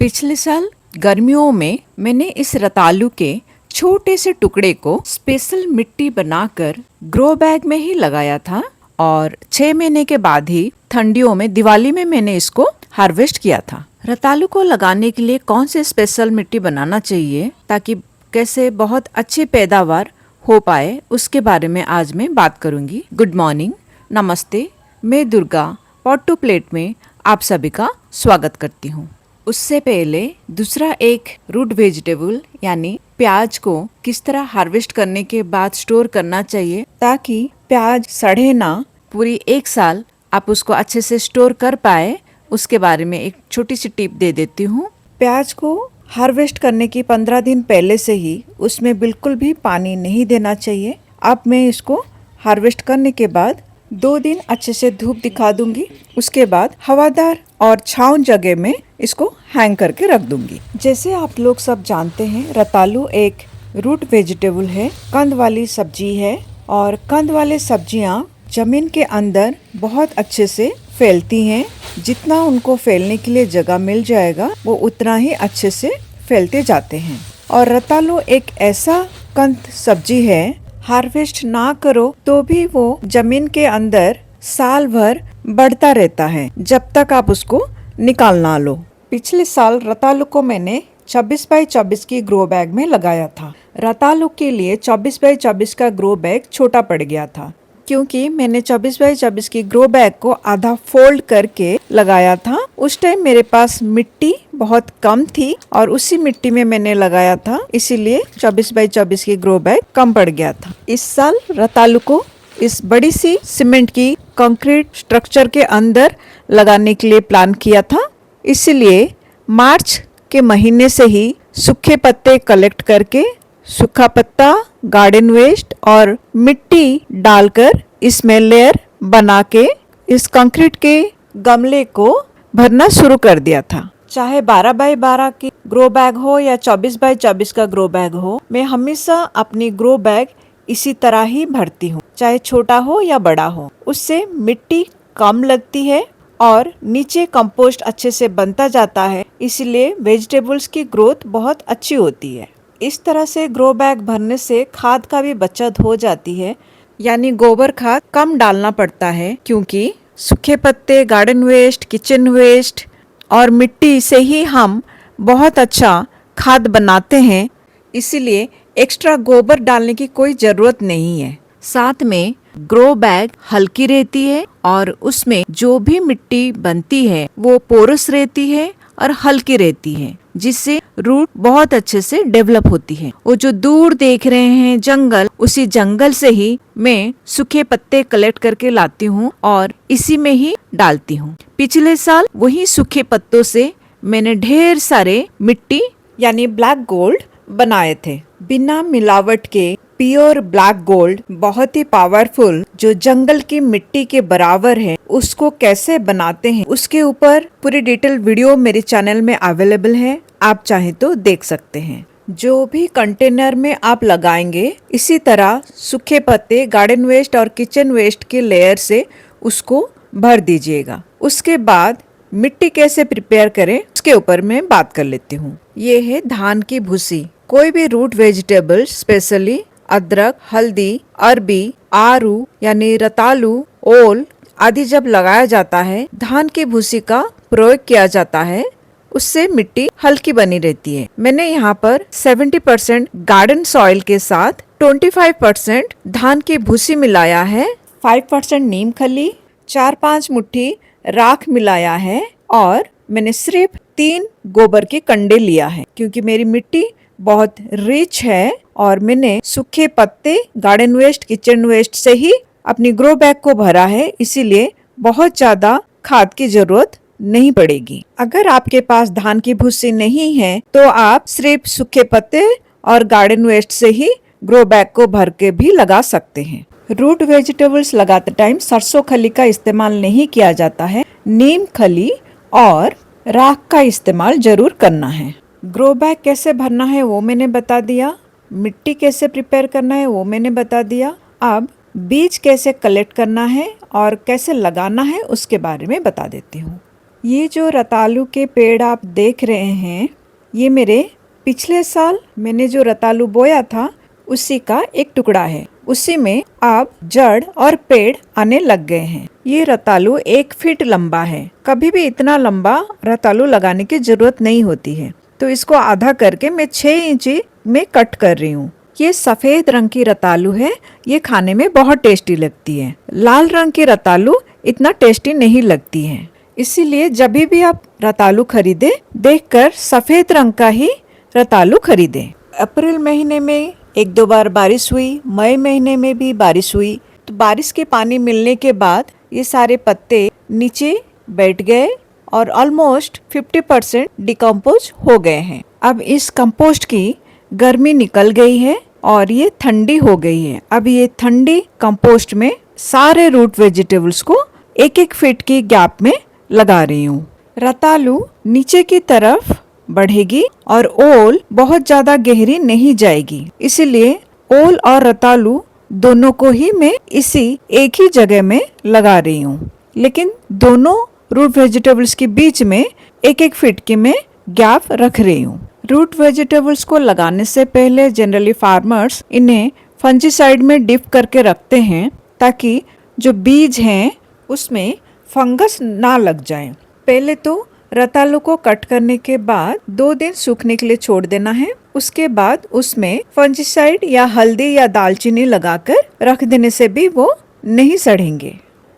पिछले साल गर्मियों में मैंने इस रतालू के छोटे से टुकड़े को स्पेशल मिट्टी बनाकर ग्रो बैग में ही लगाया था और 6 महीने के बाद ही ठंडियों में दिवाली में मैंने इसको हार्वेस्ट किया था। रतालू को लगाने के लिए कौन से स्पेशल मिट्टी बनाना चाहिए ताकि कैसे बहुत अच्छी पैदावार हो पाए, उसके बारे में आज मैं बात करूंगी। गुड मॉर्निंग, नमस्ते, मैं दुर्गा पॉट टू प्लेट में आप सभी का स्वागत करती हूँ। उससे पहले दूसरा एक रूट वेजिटेबल यानी प्याज को किस तरह हार्वेस्ट करने के बाद स्टोर करना चाहिए ताकि प्याज सड़े ना, पूरी 1 साल आप उसको अच्छे से स्टोर कर पाए, उसके बारे में एक छोटी सी टिप दे देती हूँ। प्याज को हार्वेस्ट करने की 15 दिन पहले से ही उसमें बिल्कुल भी पानी नहीं देना चाहिए। अब मैं इसको हार्वेस्ट करने के बाद 2 दिन अच्छे से धूप दिखा दूंगी, उसके बाद हवादार और छांव जगह में इसको हैंग करके रख दूंगी। जैसे आप लोग सब जानते हैं, रतालू एक रूट वेजिटेबल है, कंद वाली सब्जी है और कंद वाले सब्जियां जमीन के अंदर बहुत अच्छे से फैलती हैं। जितना उनको फैलने के लिए जगह मिल जाएगा वो उतना ही अच्छे से फैलते जाते हैं। और रतालू एक ऐसा कंद सब्जी है, हार्वेस्ट ना करो तो भी वो जमीन के अंदर साल भर बढ़ता रहता है जब तक आप उसको निकाल ना लो। पिछले साल रतालू को मैंने 24 बाई 24 की ग्रो बैग में लगाया था। रतालू के लिए 24 बाई 24 का ग्रो बैग छोटा पड़ गया था क्योंकि मैंने 24 बाई 24 की ग्रो बैग को आधा फोल्ड करके लगाया था। उस टाइम मेरे पास मिट्टी बहुत कम थी और उसी मिट्टी में मैंने लगाया था, इसीलिए 24 बाई 24 की ग्रो बैग कम पड़ गया था। इस साल रतालू को इस बड़ी सी सीमेंट की कंक्रीट स्ट्रक्चर के अंदर लगाने के लिए प्लान किया था, इसलिए मार्च के महीने से ही सूखे पत्ते कलेक्ट करके सूखा पत्ता, गार्डन वेस्ट और मिट्टी डालकर इसमें लेयर बना के इस कंक्रीट के गमले को भरना शुरू कर दिया था। चाहे 12 बाई 12 की ग्रो बैग हो या 24 बाई 24 का ग्रो बैग हो, मैं हमेशा अपनी ग्रो बैग इसी तरह ही भरती हूँ, चाहे छोटा हो या बड़ा हो। उससे मिट्टी कम लगती है और नीचे कंपोस्ट अच्छे से बनता जाता है, इसलिए वेजिटेबल्स की ग्रोथ बहुत अच्छी होती है। इस तरह से ग्रो बैग भरने से खाद का भी बचत हो जाती है, यानी गोबर खाद कम डालना पड़ता है क्योंकि सूखे पत्ते, गार्डन वेस्ट, किचन वेस्ट और मिट्टी से ही हम बहुत अच्छा खाद बनाते हैं, इसीलिए एक्स्ट्रा गोबर डालने की कोई जरूरत नहीं है। साथ में ग्रो बैग हल्की रहती है और उसमें जो भी मिट्टी बनती है वो पोरस रहती है और हल्की रहती है, जिससे रूट बहुत अच्छे से डेवलप होती है। वो जो दूर देख रहे हैं जंगल, उसी जंगल से ही मैं सूखे पत्ते कलेक्ट करके लाती हूँ और इसी में ही डालती हूँ। पिछले साल वही सूखे पत्तों से मैंने ढेर सारे मिट्टी यानी ब्लैक गोल्ड बनाए थे। बिना मिलावट के प्योर ब्लैक गोल्ड बहुत ही पावरफुल, जो जंगल की मिट्टी के बराबर है, उसको कैसे बनाते हैं उसके ऊपर पूरी डिटेल वीडियो मेरे चैनल में अवेलेबल है, आप चाहे तो देख सकते हैं। जो भी कंटेनर में आप लगाएंगे, इसी तरह सूखे पत्ते, गार्डन वेस्ट और किचन वेस्ट के लेयर से उसको भर दीजिएगा। उसके बाद मिट्टी कैसे प्रिपेयर करें उसके ऊपर मैं बात कर लेती हूँ। ये है धान की भूसी। कोई भी रूट वेजिटेबल, स्पेशली अदरक, हल्दी, अरबी, आरू यानी रतालू, ओल आदि जब लगाया जाता है, धान की भूसी का प्रयोग किया जाता है, उससे मिट्टी हल्की बनी रहती है। मैंने यहाँ पर 70% गार्डन सॉइल के साथ 25% धान की भूसी मिलाया है, 5% नीम खली, 4-5 मुट्ठी राख मिलाया है और मैंने सिर्फ 3 गोबर के कंडे लिया है क्योंकि मेरी मिट्टी बहुत रिच है और मैंने सूखे पत्ते, गार्डन वेस्ट, किचन वेस्ट से ही अपनी ग्रो बैग को भरा है, इसीलिए बहुत ज्यादा खाद की जरूरत नहीं पड़ेगी। अगर आपके पास धान की भूसी नहीं है तो आप सिर्फ सूखे पत्ते और गार्डन वेस्ट से ही ग्रो बैग को भर के भी लगा सकते हैं। रूट वेजिटेबल्स लगाते टाइम सरसों खली का इस्तेमाल नहीं किया जाता है, नीम खली और राख का इस्तेमाल जरूर करना है। ग्रो बैग कैसे भरना है वो मैंने बता दिया, मिट्टी कैसे प्रिपेयर करना है वो मैंने बता दिया। अब बीज कैसे कलेक्ट करना है और कैसे लगाना है उसके बारे में बता देती हूँ। ये जो रतालू के पेड़ आप देख रहे हैं, ये मेरे पिछले साल मैंने जो रतालू बोया था उसी का एक टुकड़ा है। उसी में अब जड़ और पेड़ आने लग गए हैं। ये रतालू 1 फीट लंबा है। कभी भी इतना लंबा रतालू लगाने की जरूरत नहीं होती है, तो इसको आधा करके मैं 6 इंची में कट कर रही हूँ। ये सफेद रंग की रतालू है। ये खाने में बहुत टेस्टी लगती है। लाल रंग की रतालू इतना टेस्टी नहीं लगती है। इसीलिए जब भी आप रतालू खरीदे, देखकर सफेद रंग का ही रतालू खरीदे। अप्रैल महीने में 1-2 बार बारिश हुई, मई महीने में भी बारिश हुई। तो बारिश के पानी मिलने के बाद ये सारे पत्ते नीचे बैठ गए और ऑलमोस्ट 50% डिकम्पोज हो गए हैं। अब इस कंपोस्ट की गर्मी निकल गई है और ये ठंडी हो गई है। अब ये ठंडी कंपोस्ट में सारे रूट वेजिटेबल्स को 1-1 फीट की गैप में लगा रही हूँ। रतालू नीचे की तरफ बढ़ेगी और ओल बहुत ज्यादा गहरी नहीं जाएगी, इसलिए ओल और रतालू दोनों को ही मैं इसी एक ही जगह में लगा रही हूँ। लेकिन दोनों रूट वेजिटेबल्स के बीच में 1-1 फीट की मैं गैप रख रही हूँ। रूट वेजिटेबल्स को लगाने से पहले जनरली फार्मर्स इन्हें फंजीसाइड में डिप करके रखते हैं, ताकि जो बीज हैं उसमें फंगस ना लग जाए। पहले तो रतालू को कट करने के बाद 2 दिन सूखने के लिए छोड़ देना है। उसके बाद उसमें फंजीसाइड या हल्दी या दालचीनी लगाकर रख देने से भी वो नहीं सड़ेंगे।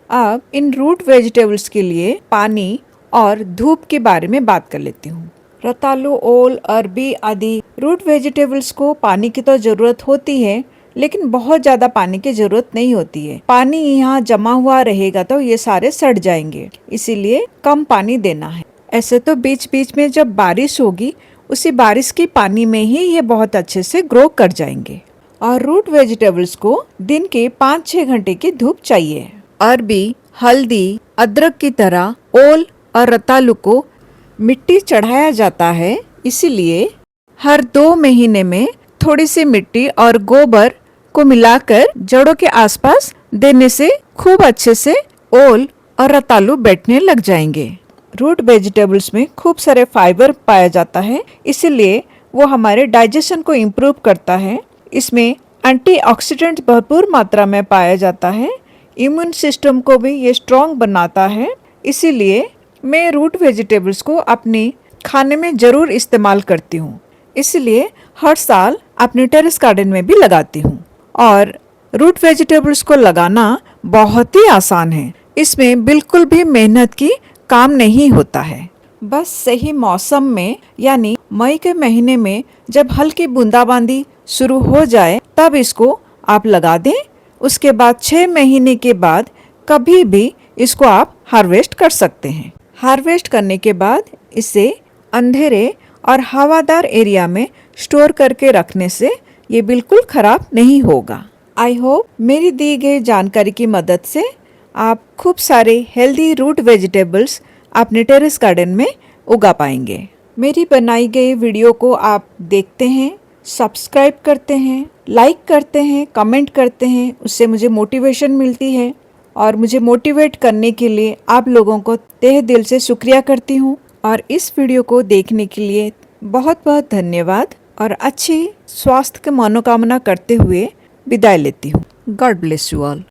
अब इन रूट वेजिटेबल्स के लिए पानी और धूप के बारे में बात कर लेती हूँ। रतालू, ओल, अरबी आदि रूट वेजिटेबल्स को पानी की तो जरूरत होती है, लेकिन बहुत ज्यादा पानी की जरूरत नहीं होती है। पानी यहाँ जमा हुआ रहेगा तो ये सारे सड़ जाएंगे, इसीलिए कम पानी देना है। ऐसे तो बीच बीच में जब बारिश होगी, उसी बारिश की पानी में ही ये बहुत अच्छे से ग्रो कर जाएंगे। और रूट वेजिटेबल्स को दिन के 5-6 घंटे की धूप चाहिए। अरबी, हल्दी, अदरक की तरह ओल और रतालू को मिट्टी चढ़ाया जाता है, इसीलिए हर 2 महीने में थोड़ी सी मिट्टी और गोबर को मिलाकर जड़ों के आसपास देने से खूब अच्छे से ओल और रतालू बैठने लग जाएंगे। रूट वेजिटेबल्स में खूब सारे फाइबर पाया जाता है, इसीलिए वो हमारे डाइजेशन को इम्प्रूव करता है। इसमें एंटीऑक्सीडेंट भरपूर मात्रा में पाया जाता है। इम्यून सिस्टम को भी ये स्ट्रॉन्ग बनाता है। इसीलिए मैं रूट वेजिटेबल्स को अपने खाने में जरूर इस्तेमाल करती हूँ। इसलिए हर साल अपने टेरेस गार्डन में भी लगाती हूँ। और रूट वेजिटेबल्स को लगाना बहुत ही आसान है। इसमें बिल्कुल भी मेहनत की काम नहीं होता है। बस सही मौसम में, यानी मई के महीने में जब हल्की बूंदाबांदी शुरू हो जाए, तब इसको आप लगा दें। उसके बाद 6 महीने के बाद कभी भी इसको आप हार्वेस्ट कर सकते हैं। हार्वेस्ट करने के बाद इसे अंधेरे और हवादार एरिया में स्टोर करके रखने से ये बिल्कुल खराब नहीं होगा। आई होप मेरी दी गई जानकारी की मदद से आप खूब सारे हेल्दी रूट वेजिटेबल्स अपने टेरेस गार्डन में उगा पाएंगे। मेरी बनाई गई वीडियो को आप देखते हैं, सब्सक्राइब करते हैं, लाइक करते हैं, कमेंट करते हैं, उससे मुझे मोटिवेशन मिलती है। और मुझे मोटिवेट करने के लिए आप लोगों को तहे दिल से शुक्रिया करती हूँ। और इस वीडियो को देखने के लिए बहुत बहुत धन्यवाद और अच्छी स्वास्थ्य की मनोकामना करते हुए विदाई लेती हूँ। God bless you all.